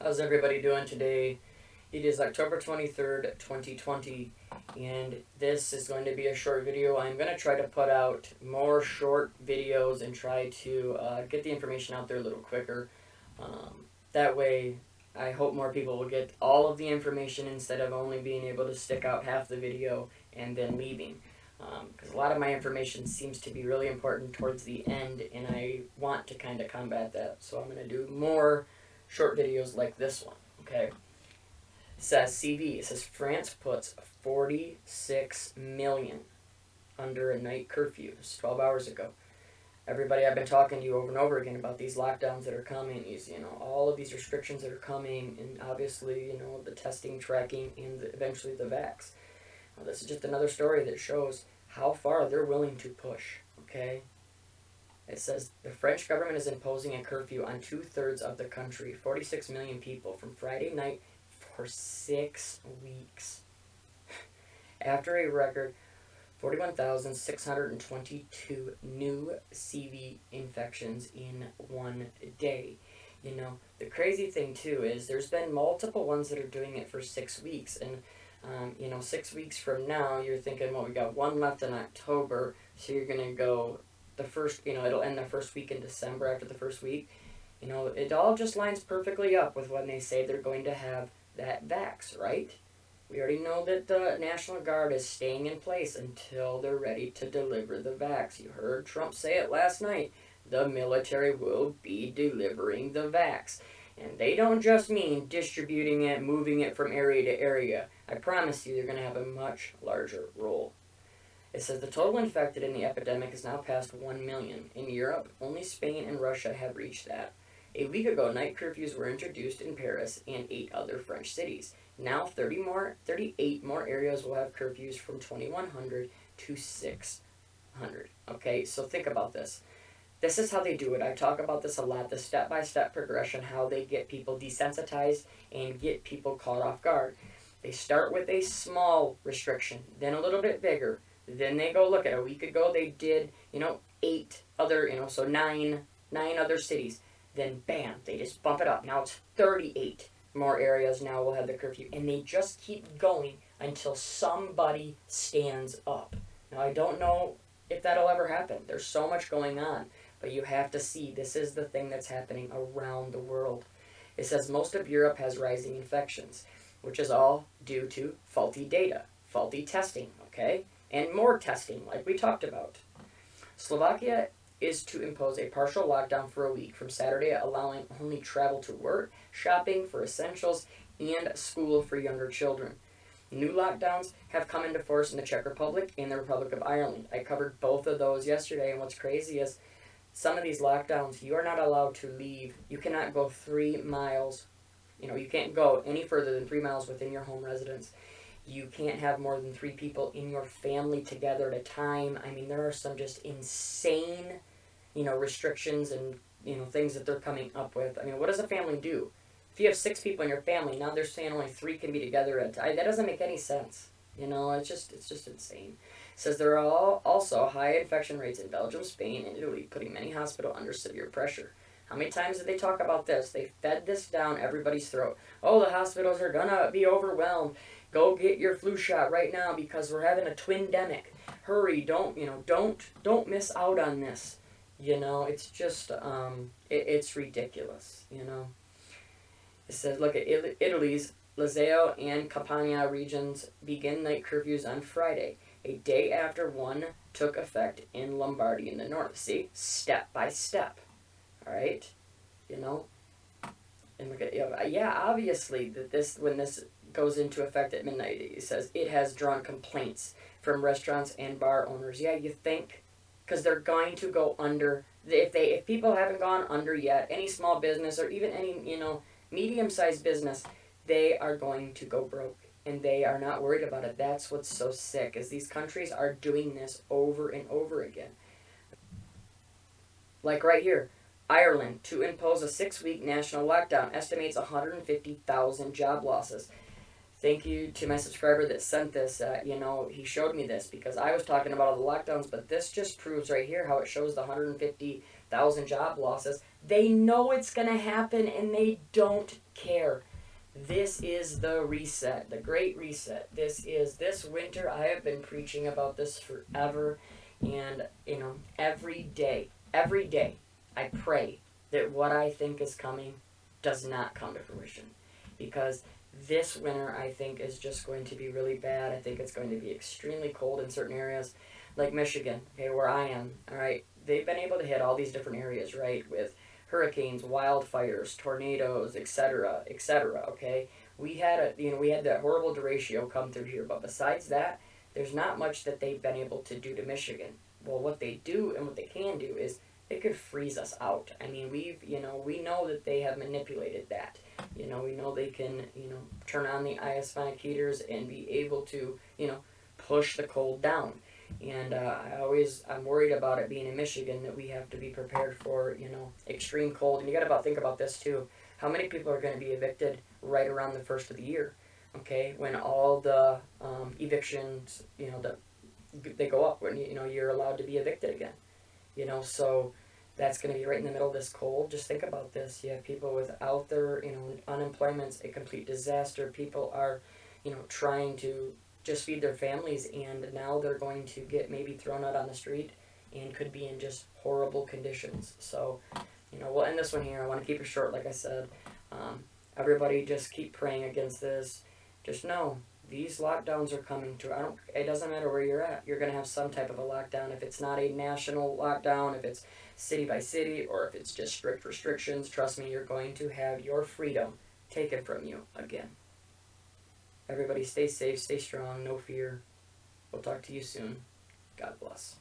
How's everybody doing today? It is October 23rd, 2020, and this is going to be a short video. I'm going to try to put out more short videos and try to get the information out there a little quicker. That way, I hope more people will get all of the information instead of only being able to stick out half the video and then leaving. Because a lot of my information seems to be really important towards the end, and I want to kind of combat that. So I'm going to do more short videos like this one, okay? It says CV. It says France puts 46 million under a night curfew. It's 12 hours ago. Everybody, I've been talking to you over and over again about these lockdowns that are coming, all of these restrictions that are coming, and obviously, the testing, tracking, and eventually the vax. Well, this is just another story that shows how far they're willing to push, okay? It says the French government is imposing a curfew on 2/3 of the country, 46 million people, from Friday night for 6 weeks. After a record 41,622 new CV infections in one day. The crazy thing too is there's been multiple ones that are doing it for 6 weeks, and 6 weeks from now, you're thinking, well, we got one left in October, so you're going to go the first, it'll end the first week in December after the first week. It all just lines perfectly up with when they say they're going to have that vax, right? We already know that the National Guard is staying in place until they're ready to deliver the vax. You heard Trump say it last night. The military will be delivering the vax. And they don't just mean distributing it, moving it from area to area. I promise you they're going to have a much larger role. It says the total infected in the epidemic is now past 1 million. In Europe, only Spain and Russia have reached that. A week ago, night curfews were introduced in Paris and 8 other French cities. Now 38 more areas will have curfews from 2,100 to 600. Okay, so think about this. This is how they do it. I talk about this a lot, the step-by-step progression, how they get people desensitized and get people caught off guard. They start with a small restriction, then a little bit bigger. Then they go, look at a week ago they did, 8 other, so nine other cities. Then bam, they just bump it up. Now it's 38 more areas now will have the curfew. And they just keep going until somebody stands up. Now I don't know if that'll ever happen. There's so much going on. But you have to see, this is the thing that's happening around the world. It says most of Europe has rising infections, which is all due to faulty data, faulty testing, okay? And more testing, like we talked about. Slovakia is to impose a partial lockdown for a week from Saturday, allowing only travel to work, shopping for essentials, and school for younger children. New lockdowns have come into force in the Czech Republic and the Republic of Ireland. I covered both of those yesterday, and what's crazy is some of these lockdowns, you are not allowed to leave. You cannot go 3 miles. You can't go any further than 3 miles within your home residence. You can't have more than 3 people in your family together at a time. I mean, there are some just insane, restrictions and, things that they're coming up with. I mean, what does a family do? If you have 6 people in your family, now they're saying only 3 can be together at a time. That doesn't make any sense. It's just insane. It says there are also high infection rates in Belgium, Spain, and Italy, putting many hospitals under severe pressure. How many times did they talk about this? They fed this down everybody's throat. Oh, the hospitals are gonna be overwhelmed. Go get your flu shot right now because we're having a twindemic. Hurry, don't miss out on this. It's just, it's ridiculous, It says, look at Italy's Lazio and Campania regions begin night curfews on Friday, a day after one took effect in Lombardy in the north. See? Step by step. All right? And look at, obviously, that when this goes into effect at midnight, it says it has drawn complaints from restaurants and bar owners. Yeah, you think? Because they're going to go under. If people haven't gone under yet, any small business or even any, medium-sized business, they are going to go broke. And they are not worried about it. That's what's so sick, is these countries are doing this over and over again. Like right here, Ireland, to impose a 6-week national lockdown, estimates 150,000 job losses. Thank you to my subscriber that sent this. He showed me this because I was talking about all the lockdowns, but this just proves right here how it shows the 150,000 job losses. They know it's going to happen and they don't care. This is the reset, the great reset. This winter. I have been preaching about this forever. And, every day, I pray that what I think is coming does not come to fruition. Because this winter, I think, is just going to be really bad. I think it's going to be extremely cold in certain areas, like Michigan, okay, where I am, all right? They've been able to hit all these different areas, right, with hurricanes, wildfires, tornadoes, etc., okay? We had that horrible derecho come through here, but besides that, there's not much that they've been able to do to Michigan. Well, what they do and what they can do is they could freeze us out. I mean, we know that they have manipulated that. We know they can, turn on the isophonic heaters and be able to, push the cold down. And I'm worried about it being in Michigan that we have to be prepared for, extreme cold. And you got to think about this too. How many people are going to be evicted right around the first of the year? Okay, when all the evictions, they go up, when you're allowed to be evicted again. So that's going to be right in the middle of this cold. Just think about this. You have people without their, unemployment's a complete disaster. People are, trying to just feed their families, and now they're going to get maybe thrown out on the street and could be in just horrible conditions. So, we'll end this one here. I want to keep it short, like I said. Everybody just keep praying against this. Just know these lockdowns are coming to. It doesn't matter where you're at. You're going to have some type of a lockdown. If it's not a national lockdown, if it's city by city, or if it's just strict restrictions, trust me, you're going to have your freedom taken from you again. Everybody stay safe, stay strong, no fear. We'll talk to you soon. God bless.